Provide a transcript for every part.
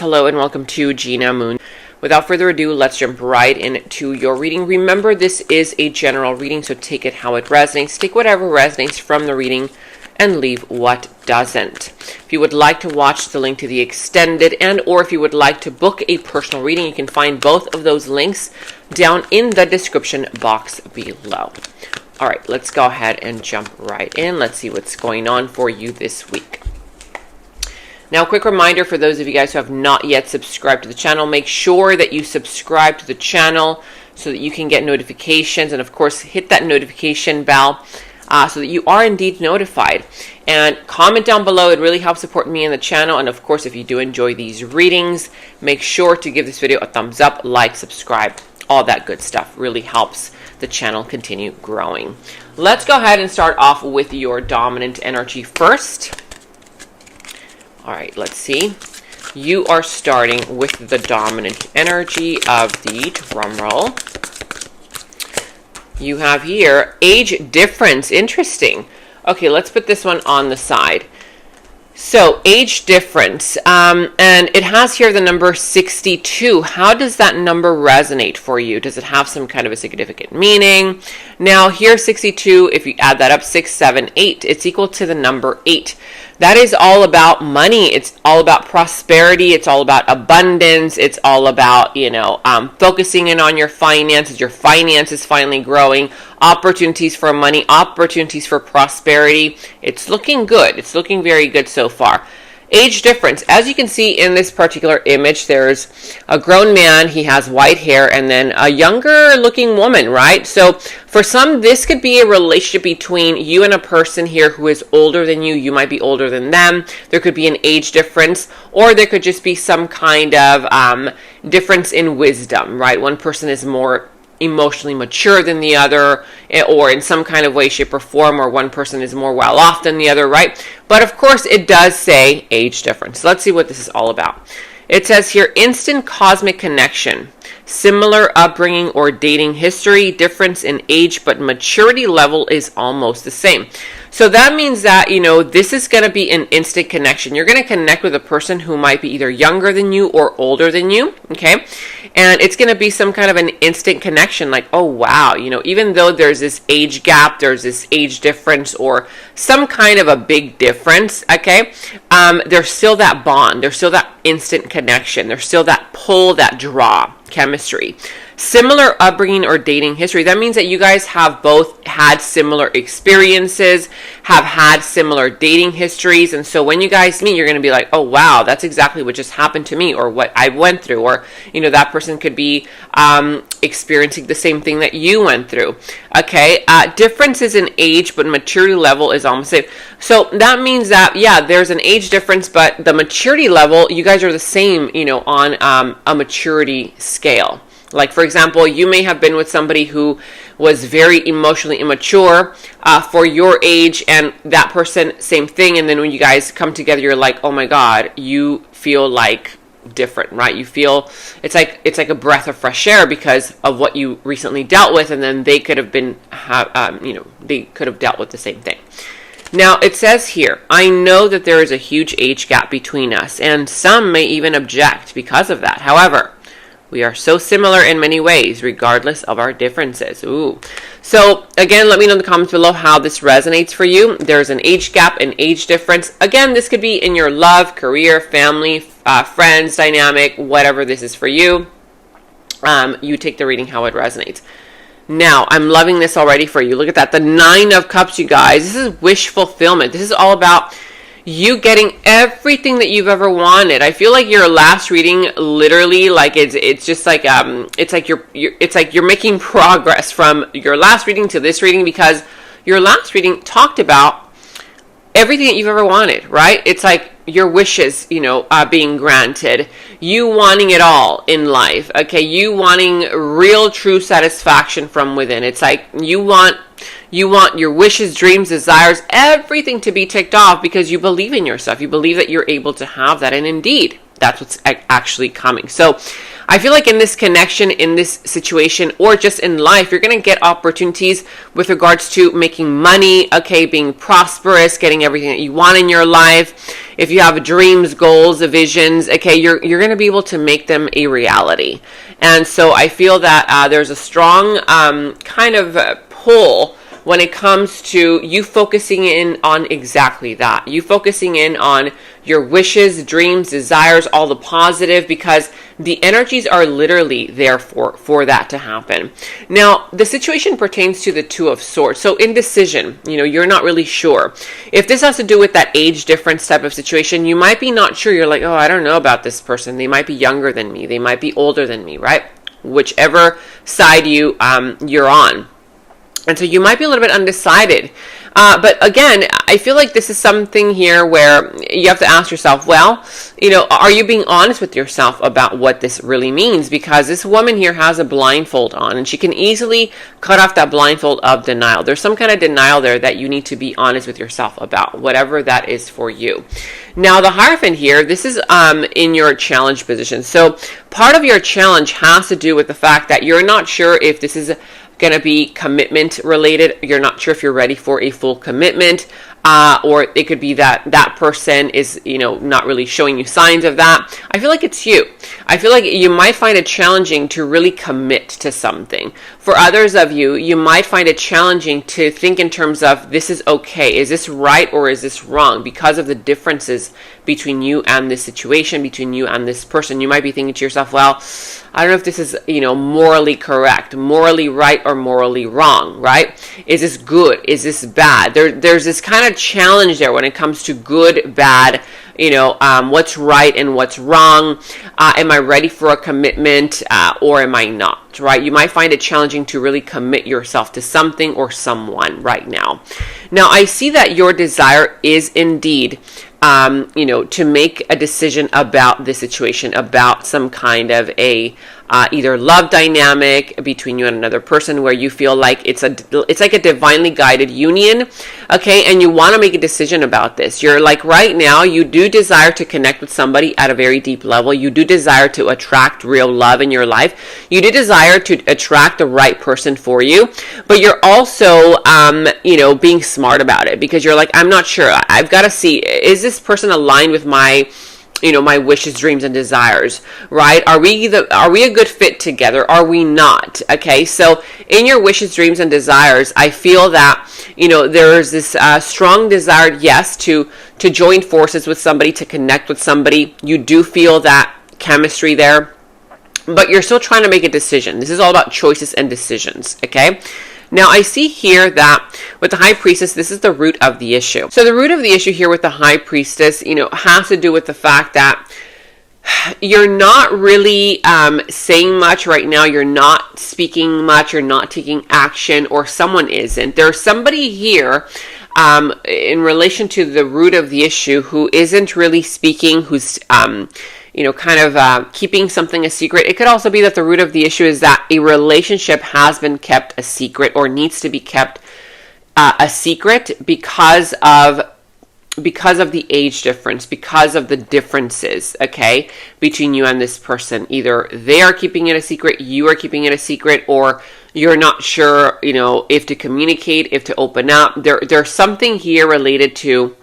Hello and welcome to Gena Moon. Without further ado, let's jump right into your reading. Remember, this is a general reading, so take it how it resonates. Take whatever resonates from the reading and leave what doesn't. If you would like to watch the link to the extended or if you would like to book a personal reading, you can find both of those links down in the description box below. All right, let's go ahead and jump right in. Let's see what's going on for you this week. Now, a quick reminder for those of you guys who have not yet subscribed to the channel, make sure that you subscribe to the channel so that you can get notifications. And of course, hit that notification bell so that you are indeed notified. And comment down below. It really helps support me and the channel. And of course, if you do enjoy these readings, make sure to give this video a thumbs up, like, subscribe, all that good stuff. Really helps the channel continue growing. Let's go ahead and start off with your dominant energy first. All right, let's see. You are starting with the dominant energy of the drum roll. You have here age difference. Interesting. Okay, let's put this one on the side. So age difference, and it has here the number 62. How does that number resonate for you? Does it have some kind of a significant meaning? Now here 62, if you add that up, 6, 7, 8, it's equal to the number 8. That is all about money. It's all about prosperity. It's all about abundance. It's all about, focusing in on your finances. Your finances finally growing. Opportunities for money. Opportunities for prosperity. It's looking good. It's looking very good so far. Age difference. As you can see in this particular image, there's a grown man. He has white hair, and then a younger looking woman, right? So for some, this could be a relationship between you and a person here who is older than you. You might be older than them. There could be an age difference, or there could just be some kind of difference in wisdom, right? One person is more emotionally mature than the other, or in some kind of way, shape, or form, or one person is more well off than the other, right? But of course, it does say age difference. Let's see what this is all about. It says here, instant cosmic connection, similar upbringing or dating history, difference in age, but maturity level is almost the same. So that means that, this is going to be an instant connection. You're going to connect with a person who might be either younger than you or older than you, okay? And it's going to be some kind of an instant connection, like, oh, wow, even though there's this age gap, there's this age difference or some kind of a big difference, okay? There's still that bond. There's still that instant connection. There's still that pull, that draw, chemistry. Similar upbringing or dating history. That means that you guys have both had similar experiences, have had similar dating histories. And so when you guys meet, you're going to be like, oh, wow, that's exactly what just happened to me or what I went through. Or, that person could be experiencing the same thing that you went through. Okay. Differences in age, but maturity level is almost the same. So that means that, yeah, there's an age difference, but the maturity level, you guys are the same, on a maturity scale. Like, for example, you may have been with somebody who was very emotionally immature for your age, and that person, same thing. And then when you guys come together, you're like, oh my God, you feel like different, right? You feel it's like a breath of fresh air because of what you recently dealt with, and then they could have been, they could have dealt with the same thing. Now, it says here, I know that there is a huge age gap between us, and some may even object because of that. However, we are so similar in many ways, regardless of our differences. Ooh. So, again, let me know in the comments below how this resonates for you. There's an age gap, an age difference. Again, this could be in your love, career, family, friends, dynamic, whatever this is for you. You take the reading how it resonates. Now, I'm loving this already for you. Look at that. The 9 of Cups, you guys. This is wish fulfillment. This is all about you getting everything that you've ever wanted. I feel like your last reading, literally, like it's just like it's like you're making progress from your last reading to this reading, because your last reading talked about everything that you've ever wanted, right? It's like your wishes, being granted, you wanting it all in life, okay? You wanting real, true satisfaction from within. It's like you want your wishes, dreams, desires, everything to be ticked off because you believe in yourself. You believe that you're able to have that. And indeed, that's what's actually coming. So I feel like in this connection, in this situation, or just in life, you're going to get opportunities with regards to making money, okay, being prosperous, getting everything that you want in your life. If you have dreams, goals, visions, okay, you're going to be able to make them a reality. And so I feel that there's a strong kind of pull when it comes to you focusing in on exactly that. You focusing in on your wishes, dreams, desires, all the positive, because the energies are literally there for that to happen. Now, the situation pertains to the Two of Swords. So indecision, you're not really sure. If this has to do with that age difference type of situation, you might be not sure. You're like, oh, I don't know about this person. They might be younger than me. They might be older than me, right? Whichever side you're on. And so you might be a little bit undecided. But again, I feel like this is something here where you have to ask yourself, well, are you being honest with yourself about what this really means? Because this woman here has a blindfold on, and she can easily cut off that blindfold of denial. There's some kind of denial there that you need to be honest with yourself about, whatever that is for you. Now, the Hierophant here, this is in your challenge position. So part of your challenge has to do with the fact that you're not sure if this is going to be commitment related. You're not sure if you're ready for a full commitment, or it could be that person is, not really showing you signs of that. I feel like it's you. I feel like you might find it challenging to really commit to something. For others of you, you might find it challenging to think in terms of, this is okay. Is this right or is this wrong? Because of the differences between you and this situation, between you and this person. You might be thinking to yourself, well, I don't know if this is, morally correct, morally right, or morally wrong, right? Is this good? Is this bad? There's this kind of challenge there when it comes to good, bad, what's right and what's wrong. Am I ready for a commitment or am I not, right? You might find it challenging to really commit yourself to something or someone right now. Now, I see that your desire is indeed to make a decision about this situation, about some kind of a either love dynamic between you and another person, where you feel like it's like a divinely guided union, okay? And you want to make a decision about this. You're like, right now, you do desire to connect with somebody at a very deep level. You do desire to attract real love in your life. You do desire to attract the right person for you, but you're also, being smart about it, because you're like, I'm not sure. I've got to see, is this person aligned with my my wishes, dreams, and desires, right? Are we a good fit together? Are we not? Okay, so in your wishes, dreams, and desires, I feel that, there's this strong desire, yes, to join forces with somebody, to connect with somebody. You do feel that chemistry there, but you're still trying to make a decision. This is all about choices and decisions, okay? Now, I see here that with the High Priestess, this is the root of the issue. So the root of the issue here with the High Priestess, has to do with the fact that you're not really saying much right now. You're not speaking much. You're not taking action, or someone isn't. There's somebody here in relation to the root of the issue who isn't really speaking, who's keeping something a secret. It could also be that the root of the issue is that a relationship has been kept a secret, or needs to be kept a secret because of the age difference, because of the differences, okay, between you and this person. Either they are keeping it a secret, you are keeping it a secret, or you're not sure, if to communicate, if to open up. There's something here related to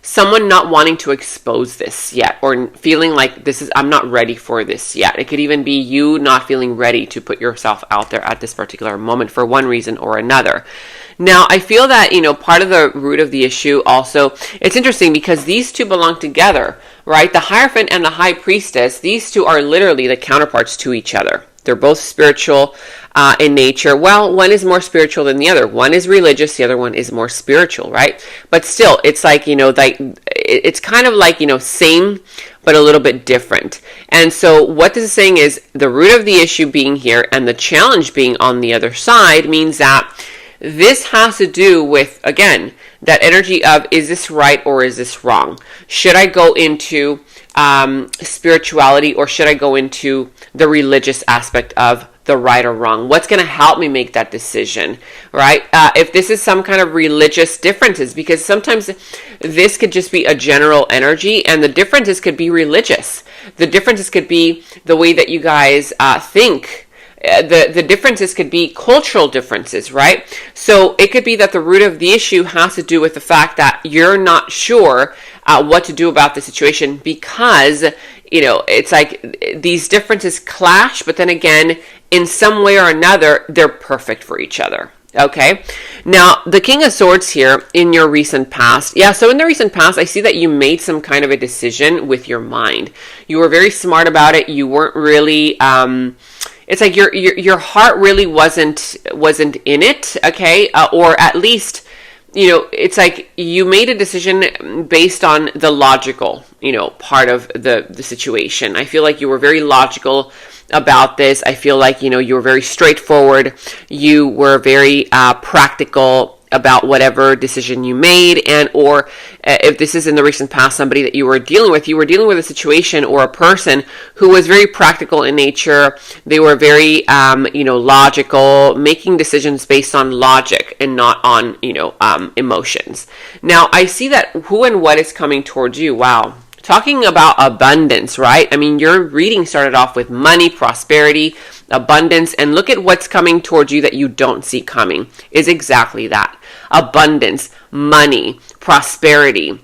someone not wanting to expose this yet, or feeling like I'm not ready for this yet. It could even be you not feeling ready to put yourself out there at this particular moment for one reason or another. Now, I feel that, part of the root of the issue also, it's interesting because these two belong together, right? The Hierophant and the High Priestess, these two are literally the counterparts to each other. They're both spiritual in nature. Well, one is more spiritual than the other. One is religious, the other one is more spiritual, right? But still, it's like, it's kind of like, same, but a little bit different. And so what this is saying is the root of the issue being here and the challenge being on the other side means that this has to do with, again, that energy of, is this right or is this wrong? Should I go into spirituality, or should I go into the religious aspect of the right or wrong? What's going to help me make that decision, right? If this is some kind of religious differences, because sometimes this could just be a general energy, and the differences could be religious. The differences could be the way that you guys think. The differences could be cultural differences, right? So it could be that the root of the issue has to do with the fact that you're not sure what to do about the situation, because it's like these differences clash, but then again, in some way or another, they're perfect for each other. Okay. Now, the King of Swords here in your recent past. Yeah, so in the recent past, I see that you made some kind of a decision with your mind. You were very smart about it. You weren't really, it's like your heart really wasn't in it, okay? Or at least, it's like you made a decision based on the logical, part of the situation. I feel like you were very logical about this. I feel like, you were very straightforward. You were very practical about whatever decision you made, and or if this is in the recent past, somebody that you were dealing with a situation or a person who was very practical in nature. They were very, logical, making decisions based on logic and not on, emotions. Now, I see that who and what is coming towards you. Wow. Talking about abundance, right? I mean, your reading started off with money, prosperity, abundance, and look at what's coming towards you that you don't see coming is exactly that. Abundance, money, prosperity.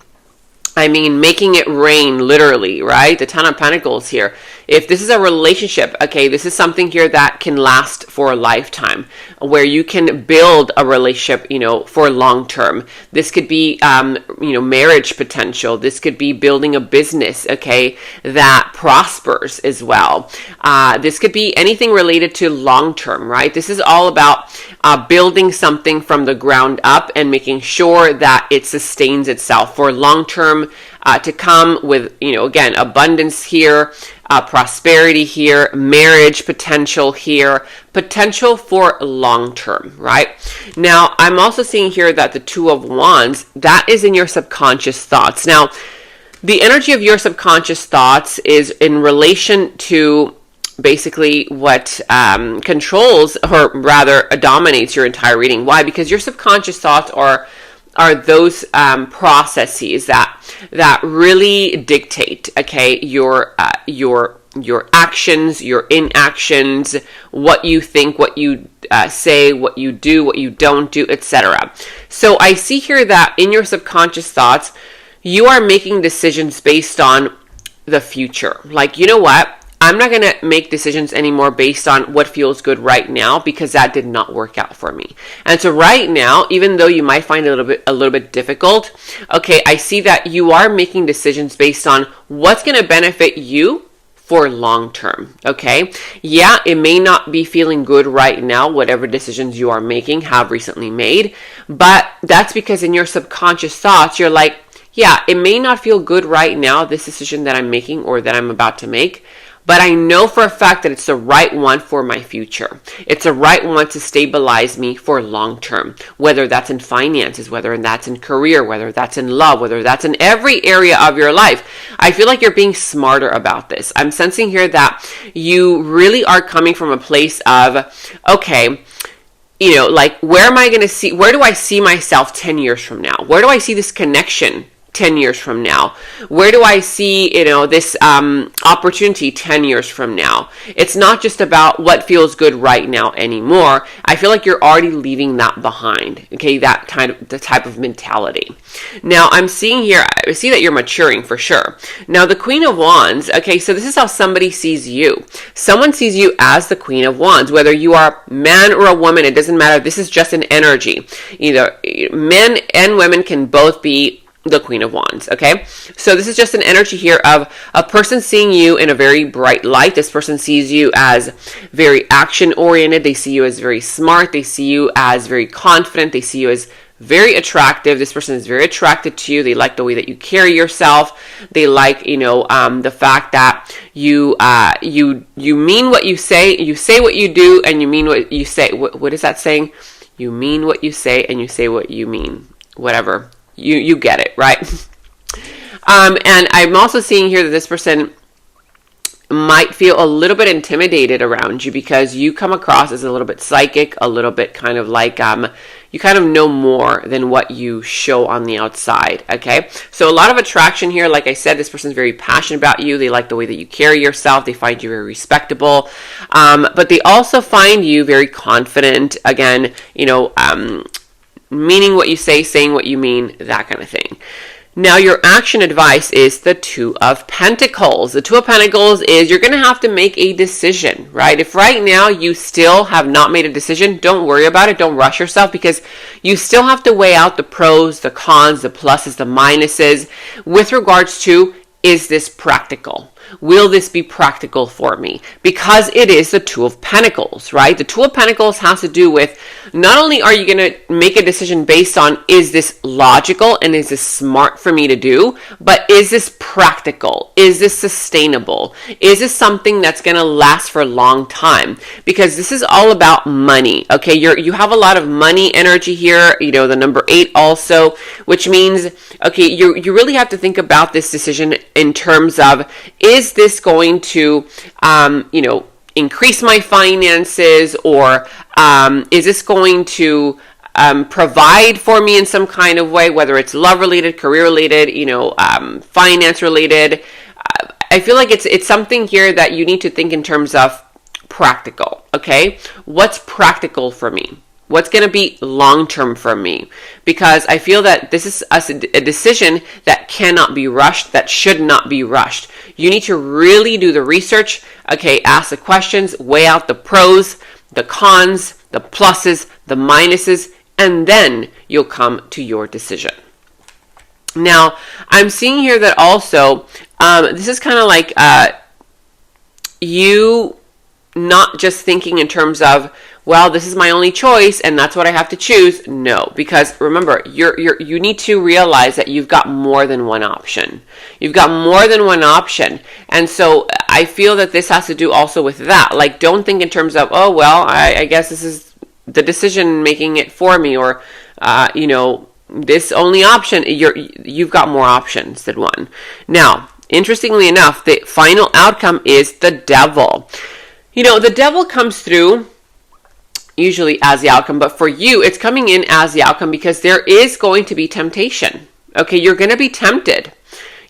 I mean, making it rain, literally, right? The Ten of Pentacles here. If this is a relationship, okay, this is something here that can last for a lifetime, where you can build a relationship, for long term. This could be, marriage potential. This could be building a business, okay, that prospers as well. This could be anything related to long term, right? This is all about building something from the ground up and making sure that it sustains itself for long term to come with, again, abundance here, prosperity here, marriage potential here, potential for long term, right? Now, I'm also seeing here that the Two of Wands, that is in your subconscious thoughts. Now, the energy of your subconscious thoughts is in relation to basically what controls, or rather dominates your entire reading. Why? Because your subconscious thoughts are those processes that really dictate, okay, your actions, your inactions, what you think, what you say, what you do, what you don't do, etc. So I see here that in your subconscious thoughts, you are making decisions based on the future. Like, you know what? I'm not going to make decisions anymore based on what feels good right now, because that did not work out for me. And so right now, even though you might find it a little bit difficult, okay, I see that you are making decisions based on what's going to benefit you for long term, okay? Yeah, it may not be feeling good right now, whatever decisions you are making, have recently made, but that's because in your subconscious thoughts, you're like, yeah, it may not feel good right now, this decision that I'm making or that I'm about to make, but I know for a fact that it's the right one for my future. It's the right one to stabilize me for long term, whether that's in finances, whether that's in career, whether that's in love, whether that's in every area of your life. I feel like you're being smarter about this. I'm sensing here that you really are coming from a place of, okay, like, where do I see myself 10 years from now? Where do I see this connection 10 years from now? Where do I see, this opportunity 10 years from now? It's not just about what feels good right now anymore. I feel like you're already leaving that behind. Okay, the type of mentality. Now, I'm seeing here, I see that you're maturing for sure. Now, the Queen of Wands, okay, so this is how somebody sees you. Someone sees you as the Queen of Wands, whether you are a man or a woman, it doesn't matter. This is just an energy. Either men and women can both be the Queen of Wands, okay? So this is just an energy here of a person seeing you in a very bright light. This person sees you as very action-oriented. They see you as very smart. They see you as very confident. They see you as very attractive. This person is very attracted to you. They like the way that you carry yourself. They like, the fact that you mean what you say what you do, and you mean what you say. What is that saying? You mean what you say, and you say what you mean. Whatever. You get it, right? And I'm also seeing here that this person might feel a little bit intimidated around you because you come across as a little bit psychic, a little bit kind of like you kind of know more than what you show on the outside, okay? So a lot of attraction here. Like I said, this person's very passionate about you. They like the way that you carry yourself. They find you very respectable, but they also find you very confident. Again, meaning what you say, saying what you mean, that kind of thing. Now, your action advice is the Two of Pentacles. The Two of Pentacles is you're going to have to make a decision, right? If right now you still have not made a decision, don't worry about it. Don't rush yourself, because you still have to weigh out the pros, the cons, the pluses, the minuses with regards to, is this practical? Will this be practical for me? Because it is the Two of Pentacles, right? The Two of Pentacles has to do with, not only are you going to make a decision based on, is this logical and is this smart for me to do, but is this practical? Is this sustainable? Is this something that's going to last for a long time? Because this is all about money, okay? You have a lot of money energy here, the number 8 also, which means, okay, you really have to think about this decision in terms of, is this going to, increase my finances, or is this going to provide for me in some kind of way, whether it's love related, career related, finance related. I feel like it's something here that you need to think in terms of practical, okay? What's practical for me? What's going to be long-term for me? Because I feel that this is a decision that cannot be rushed, that should not be rushed. You need to really do the research, okay, ask the questions, weigh out the pros, the cons, the pluses, the minuses, and then you'll come to your decision. Now, I'm seeing here that also, this is kind of like you not just thinking in terms of, well, this is my only choice and that's what I have to choose. No, because remember, you need to realize that you've got more than one option. You've got more than one option. And so I feel that this has to do also with that. Like, don't think in terms of, oh, well, I guess this is the decision making it for me, or, this only option. You've got more options than one. Now, interestingly enough, the final outcome is the Devil. The Devil comes through usually as the outcome, but for you, it's coming in as the outcome because there is going to be temptation. Okay, you're going to be tempted.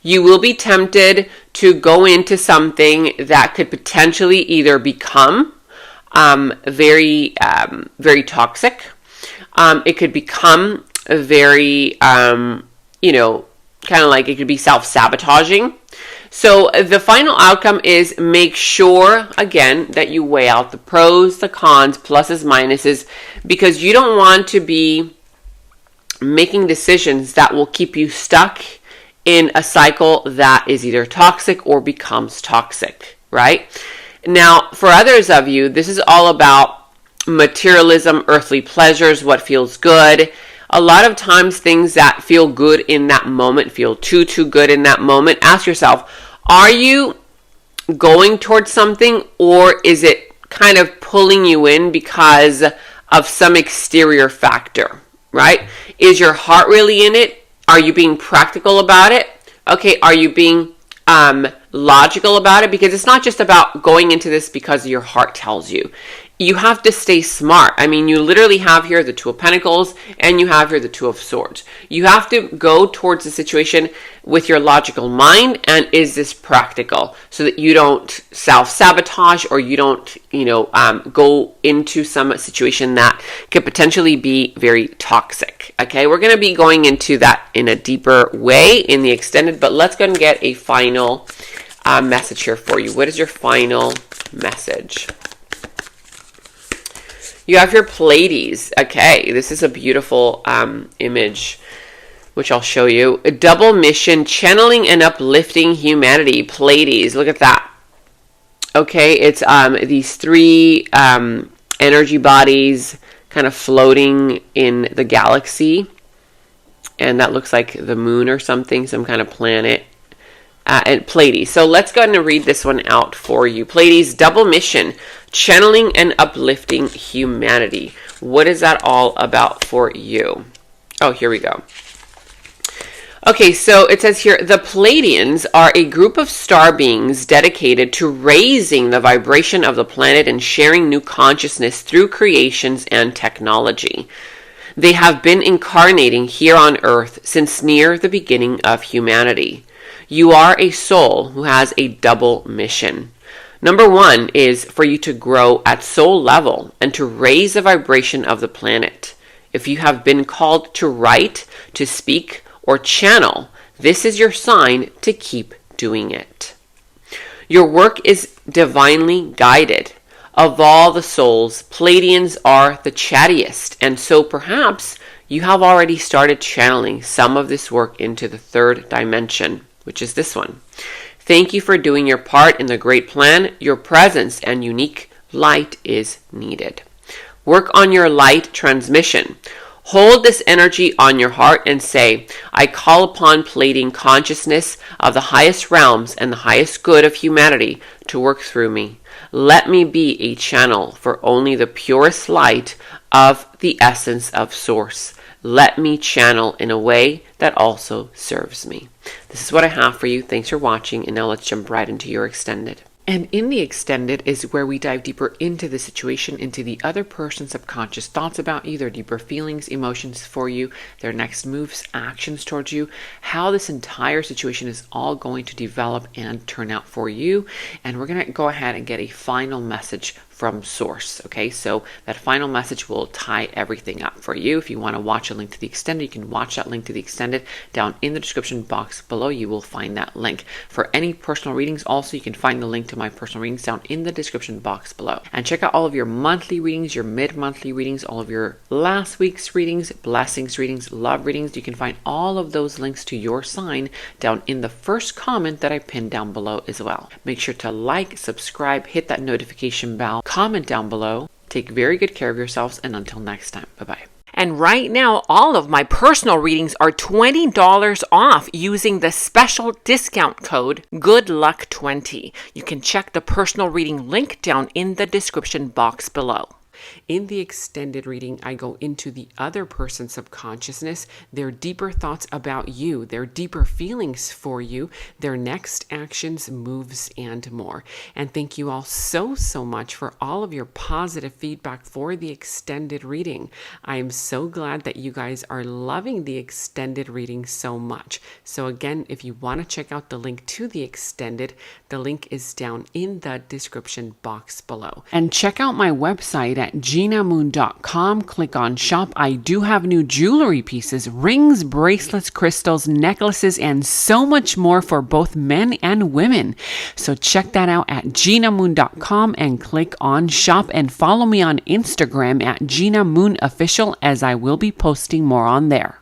You will be tempted to go into something that could potentially either become very toxic. It could become very, kind of like it could be self-sabotaging. So the final outcome is make sure, again, that you weigh out the pros, the cons, pluses, minuses, because you don't want to be making decisions that will keep you stuck in a cycle that is either toxic or becomes toxic, right? Now, for others of you, this is all about materialism, earthly pleasures, what feels good. A lot of times things that feel good in that moment feel too good in that moment. Ask yourself, are you going towards something, or is it kind of pulling you in because of some exterior factor, right? Is your heart really in it? Are you being practical about it? Okay, are you being logical about it? Because it's not just about going into this because your heart tells you. You have to stay smart. I mean, you literally have here the Two of Pentacles and you have here the Two of Swords. You have to go towards the situation with your logical mind, and is this practical, so that you don't self-sabotage, or you don't, go into some situation that could potentially be very toxic. Okay, we're going to be going into that in a deeper way in the extended, but let's go and get a final message here for you. What is your final message? You have your Pleiades. Okay, this is a beautiful image, which I'll show you. A double mission, channeling and uplifting humanity. Pleiades, look at that. Okay, it's these three energy bodies kind of floating in the galaxy. And that looks like the moon or something, some kind of planet. And Pleiades. So let's go ahead and read this one out for you. Pleiades, double mission, channeling and uplifting humanity. What is that all about for you? Oh, here we go. Okay, so it says here, the Pleiadians are a group of star beings dedicated to raising the vibration of the planet and sharing new consciousness through creations and technology. They have been incarnating here on Earth since near the beginning of humanity. You are a soul who has a double mission. Number one is for you to grow at soul level and to raise the vibration of the planet. If you have been called to write, to speak, or channel, this is your sign to keep doing it. Your work is divinely guided. Of all the souls, Pleiadians are the chattiest, and so perhaps you have already started channeling some of this work into the third dimension, which is this one. Thank you for doing your part in the great plan. Your presence and unique light is needed. Work on your light transmission. Hold this energy on your heart and say, I call upon Pleiadian consciousness of the highest realms and the highest good of humanity to work through me. Let me be a channel for only the purest light of the essence of Source. Let me channel in a way that also serves me. This is what I have for you. Thanks for watching, and now let's jump right into your extended. And in the extended is where we dive deeper into the situation, into the other person's subconscious thoughts about you, their deeper feelings, emotions for you, their next moves, actions towards you, how this entire situation is all going to develop and turn out for you. And we're going to go ahead and get a final message from Source. Okay, so that final message will tie everything up for you. If you want to watch a link to the extended, you can watch that link to the extended down in the description box below. You will find that link. For any personal readings, also you can find the link to my personal readings down in the description box below. And check out all of your monthly readings, your mid-monthly readings, all of your last week's readings, blessings readings, love readings. You can find all of those links to your sign down in the first comment that I pinned down below as well. Make sure to like, subscribe, hit that notification bell, comment down below. Take very good care of yourselves, and until next time, bye-bye. And right now, all of my personal readings are $20 off using the special discount code GOODLUCK20. You can check the personal reading link down in the description box below. In the extended reading, I go into the other person's subconsciousness, their deeper thoughts about you, their deeper feelings for you, their next actions, moves, and more. And thank you all so much for all of your positive feedback for the extended reading. I am so glad that you guys are loving the extended reading so much. So again, if you want to check out the link to the extended, the link is down in the description box below. And check out my website at GenaMoon.com. Click on shop. I do have new jewelry pieces, rings, bracelets, crystals, necklaces, and so much more for both men and women. So check that out at GenaMoon.com and click on shop, and follow me on Instagram at Gena Moon Official, as I will be posting more on there.